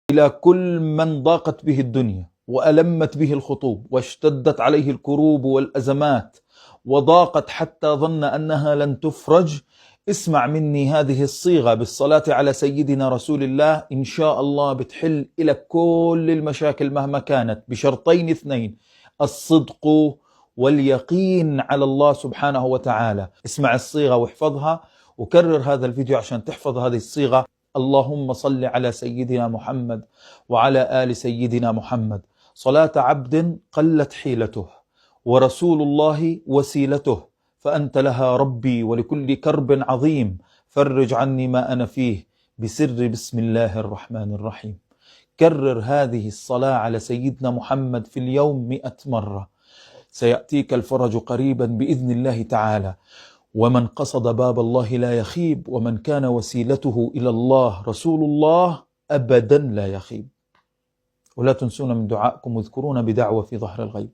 إلى كل من ضاقت به الدنيا وألمت به الخطوب واشتدت عليه الكروب والأزمات وضاقت حتى ظن أنها لن تفرج. اسمع مني هذه الصيغة بالصلاة على سيدنا رسول الله، إن شاء الله بتحل إلى كل المشاكل مهما كانت، بشرطين اثنين: الصدق واليقين على الله سبحانه وتعالى. اسمع الصيغة واحفظها، وكرر هذا الفيديو عشان تحفظ هذه الصيغة. اللهم صل على سيدنا محمد وعلى آل سيدنا محمد، صلاة عبد قلت حيلته ورسول الله وسيلته، فأنت لها ربي ولكل كرب عظيم، فرج عني ما أنا فيه بسر بسم الله الرحمن الرحيم. كرر هذه الصلاة على سيدنا محمد في اليوم 100 مرة، سيأتيك الفرج قريبا بإذن الله تعالى. ومن قصد باب الله لا يخيب، ومن كان وسيلته إلى الله رسول الله أبدا لا يخيب. ولا تنسون من دعائكم واذكرون بدعوة في ظهر الغيب.